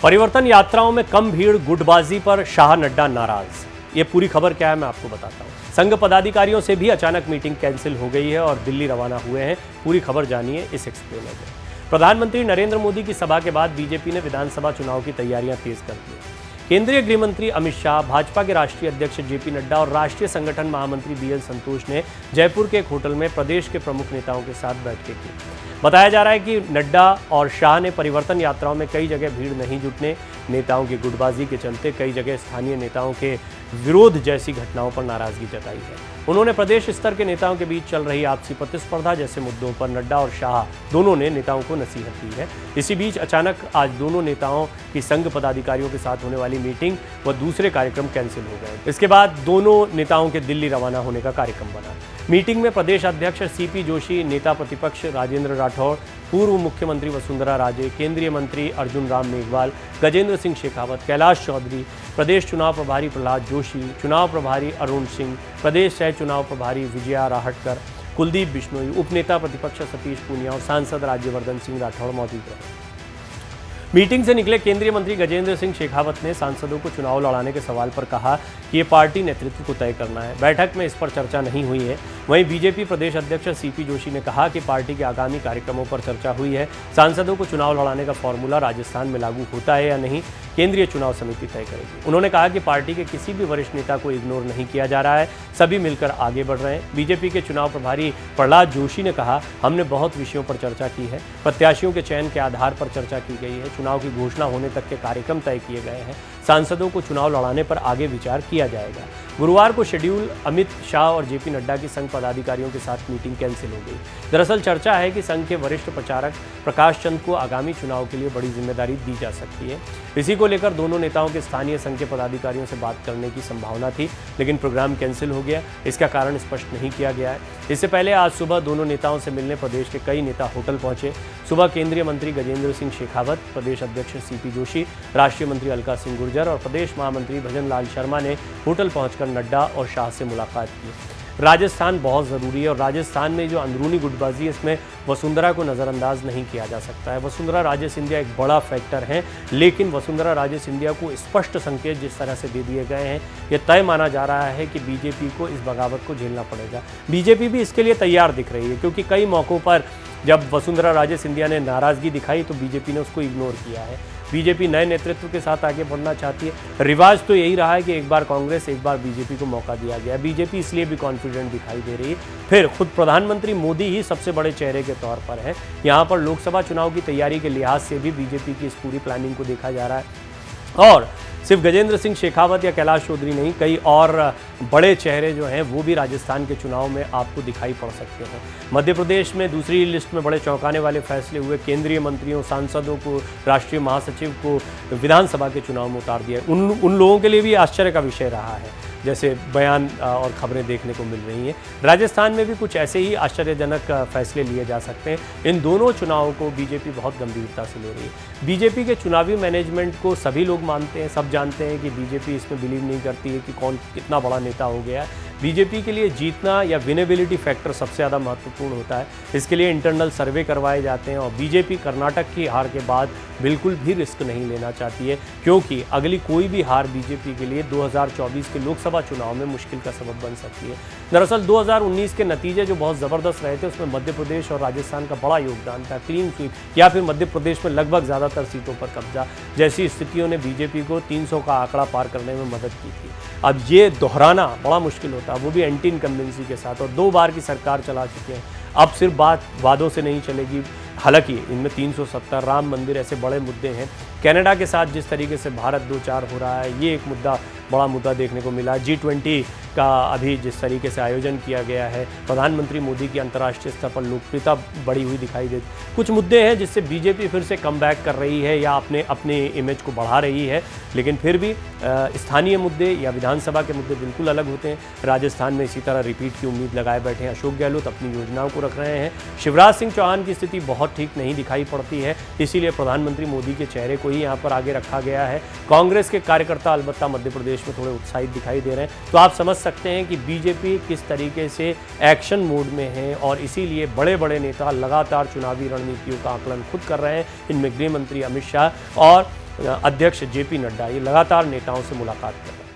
परिवर्तन यात्राओं में कम भीड़, गुटबाजी पर शाह नड्डा नाराज। ये पूरी खबर क्या है मैं आपको बताता हूँ। संघ पदाधिकारियों से भी अचानक मीटिंग कैंसिल हो गई है और दिल्ली रवाना हुए हैं। पूरी खबर जानिए इस एक्सप्लेनर में। प्रधानमंत्री नरेंद्र मोदी की सभा के बाद बीजेपी ने विधानसभा चुनाव की तैयारियां तेज कर दी। केंद्रीय गृह मंत्री अमित शाह, भाजपा के राष्ट्रीय अध्यक्ष जेपी नड्डा और राष्ट्रीय संगठन महामंत्री बीएल संतोष ने जयपुर के एक होटल में प्रदेश के प्रमुख नेताओं के साथ बैठकें की। बताया जा रहा है कि नड्डा और शाह ने परिवर्तन यात्राओं में कई जगह भीड़ नहीं जुटने, नेताओं की गुटबाजी के चलते कई जगह स्थानीय नेताओं के विरोध जैसी घटनाओं पर नाराजगी जताई है। उन्होंने प्रदेश स्तर के नेताओं के बीच चल रही आपसी प्रतिस्पर्धा जैसे मुद्दों पर नड्डा और शाह दोनों ने नेताओं को नसीहत दी है। इसी बीच अचानक आज दोनों नेताओं की संघ पदाधिकारियों के साथ होने वाली मीटिंग व दूसरे कार्यक्रम कैंसिल हो गए। इसके बाद दोनों नेताओं के दिल्ली रवाना होने का कार्यक्रम बना। मीटिंग में प्रदेश अध्यक्ष सीपी जोशी, नेता प्रतिपक्ष राजेंद्र राठौड़, पूर्व मुख्यमंत्री वसुंधरा राजे, केंद्रीय मंत्री अर्जुन राम मेघवाल, गजेंद्र सिंह शेखावत, कैलाश चौधरी, प्रदेश चुनाव प्रभारी प्रहलाद जोशी, चुनाव प्रभारी अरुण सिंह, प्रदेश सह चुनाव प्रभारी विजया राहटकर, कुलदीप बिश्नोई, उपनेता प्रतिपक्ष सतीश पूनिया और सांसद राज्यवर्धन सिंह राठौड़ मौजूद रहे। मीटिंग से निकले केंद्रीय मंत्री गजेंद्र सिंह शेखावत ने सांसदों को चुनाव लड़ाने के सवाल पर कहा कि ये पार्टी नेतृत्व को तय करना है। बैठक में इस पर चर्चा नहीं हुई है। वहीं बीजेपी प्रदेश अध्यक्ष सीपी जोशी ने कहा कि पार्टी के आगामी कार्यक्रमों पर चर्चा हुई है। सांसदों को चुनाव लड़ाने का फॉर्मूला राजस्थान में लागू होता है या नहीं, केंद्रीय चुनाव समिति तय करेगी। उन्होंने कहा कि पार्टी के किसी भी वरिष्ठ नेता को इग्नोर नहीं किया जा रहा है, सभी मिलकर आगे बढ़ रहे हैं। बीजेपी के चुनाव प्रभारी प्रहलाद जोशी ने कहा, हमने बहुत विषयों पर चर्चा की है, प्रत्याशियों के चयन के आधार पर चर्चा की गई है, चुनाव की घोषणा होने तक के कार्यक्रम तय किए गए हैं, सांसदों को चुनाव लड़ाने पर आगे विचार किया जाएगा। गुरुवार को शेड्यूल अमित शाह और जेपी नड्डा की संघ पदाधिकारियों के साथ मीटिंग कैंसिल हो गई। दरअसल चर्चा है कि संघ के वरिष्ठ प्रचारक प्रकाश चंद को आगामी चुनाव के लिए बड़ी जिम्मेदारी दी जा सकती है। इसी को लेकर दोनों नेताओं के स्थानीय संघ के पदाधिकारियों से बात करने की संभावना थी, लेकिन प्रोग्राम कैंसिल हो गया। इसका कारण स्पष्ट नहीं किया गया है। इससे पहले आज सुबह दोनों नेताओं से मिलने प्रदेश के कई नेता होटल पहुंचे। सुबह केंद्रीय मंत्री गजेंद्र सिंह शेखावत, प्रदेश अध्यक्ष सीपी जोशी, राष्ट्रीय मंत्री अलका सिंह गुर्जर और प्रदेश महामंत्री भजन लाल शर्मा ने होटल पहुंचकर नड्डा और शाह से मुलाकात की। राजस्थान बहुत ज़रूरी है और राजस्थान में जो अंदरूनी गुटबाजी है इसमें वसुंधरा को नज़रअंदाज नहीं किया जा सकता है। वसुंधरा राजे सिंधिया एक बड़ा फैक्टर है, लेकिन वसुंधरा राजे सिंधिया को स्पष्ट संकेत जिस तरह से दे दिए गए हैं, यह तय माना जा रहा है कि बीजेपी को इस बगावत को झेलना पड़ेगा। बीजेपी भी इसके लिए तैयार दिख रही है, क्योंकि कई मौक़ों पर जब वसुंधरा राजे सिंधिया ने नाराज़गी दिखाई तो बीजेपी ने उसको इग्नोर किया है। बीजेपी नए नेतृत्व के साथ आगे बढ़ना चाहती है। रिवाज तो यही रहा है कि एक बार कांग्रेस, एक बार बीजेपी को मौका दिया गया। बीजेपी इसलिए भी कॉन्फिडेंट दिखाई दे रही है। फिर खुद प्रधानमंत्री मोदी ही सबसे बड़े चेहरे के तौर पर है। यहाँ पर लोकसभा चुनाव की तैयारी के लिहाज से भी बीजेपी की इस पूरी प्लानिंग को देखा जा रहा है। और सिर्फ गजेंद्र सिंह शेखावत या कैलाश चौधरी नहीं, कई और बड़े चेहरे जो हैं वो भी राजस्थान के चुनाव में आपको दिखाई पड़ सकते हैं। मध्य प्रदेश में दूसरी लिस्ट में बड़े चौंकाने वाले फैसले हुए। केंद्रीय मंत्रियों, सांसदों को, राष्ट्रीय महासचिव को विधानसभा के चुनाव में उतार दिया। उन लोगों के लिए भी आश्चर्य का विषय रहा है, जैसे बयान और खबरें देखने को मिल रही हैं। राजस्थान में भी कुछ ऐसे ही आश्चर्यजनक फैसले लिए जा सकते हैं। इन दोनों चुनावों को बीजेपी बहुत गंभीरता से ले रही है। बीजेपी के चुनावी मैनेजमेंट को सभी लोग मानते हैं, सब जानते हैं कि बीजेपी इसमें बिलीव नहीं करती है कि कौन कितना बड़ा नेता हो गया है। बीजेपी के लिए जीतना या विनेबिलिटी फैक्टर सबसे ज़्यादा महत्वपूर्ण होता है। इसके लिए इंटरनल सर्वे करवाए जाते हैं और बीजेपी कर्नाटक की हार के बाद बिल्कुल भी रिस्क नहीं लेना चाहती है, क्योंकि अगली कोई भी हार बीजेपी के लिए 2024 के लोकसभा चुनाव में मुश्किल का सबब बन सकती है। दरअसल 2019 के नतीजे जो बहुत ज़बरदस्त रहे थे, उसमें मध्य प्रदेश और राजस्थान का बड़ा योगदान था। क्लीन स्वीप या फिर मध्य प्रदेश में लगभग ज़्यादातर सीटों पर कब्जा जैसी स्थितियों ने बीजेपी को 300 का आंकड़ा पार करने में मदद की थी। अब ये दोहराना बड़ा मुश्किल होता है, वो भी एंटी इनकम्बेंसी के साथ, और 2 बार की सरकार चला चुके हैं। अब सिर्फ बात वादों से नहीं चलेगी। हालांकि इनमें 370, राम मंदिर ऐसे बड़े मुद्दे हैं। कनाडा के साथ जिस तरीके से भारत 2-4 हो रहा है, ये एक बड़ा मुद्दा देखने को मिला। G20 का अभी जिस तरीके से आयोजन किया गया है, प्रधानमंत्री मोदी की अंतर्राष्ट्रीय स्तर पर लोकप्रियता बढ़ी हुई दिखाई देती। कुछ मुद्दे हैं जिससे बीजेपी फिर से कम बैक कर रही है या अपने इमेज को बढ़ा रही है, लेकिन फिर भी स्थानीय मुद्दे या विधानसभा के मुद्दे बिल्कुल अलग होते हैं। राजस्थान में इसी तरह रिपीट की उम्मीद लगाए बैठे हैं। अशोक गहलोत अपनी योजनाओं को रख रहे हैं। शिवराज सिंह चौहान की स्थिति बहुत ठीक नहीं दिखाई पड़ती है, इसीलिए प्रधानमंत्री मोदी के चेहरे को ही यहाँ पर आगे रखा गया है। कांग्रेस के कार्यकर्ता अलबत्ता मध्य प्रदेश में थोड़े उत्साहित दिखाई दे रहे हैं। तो आप समझ सकते हैं कि बीजेपी किस तरीके से एक्शन मोड में है और इसीलिए बड़े बड़े नेता लगातार चुनावी रणनीतियों का आकलन खुद कर रहे हैं। इनमें गृह मंत्री अमित शाह और अध्यक्ष जेपी नड्डा ये लगातार नेताओं से मुलाकात कर रहे हैं।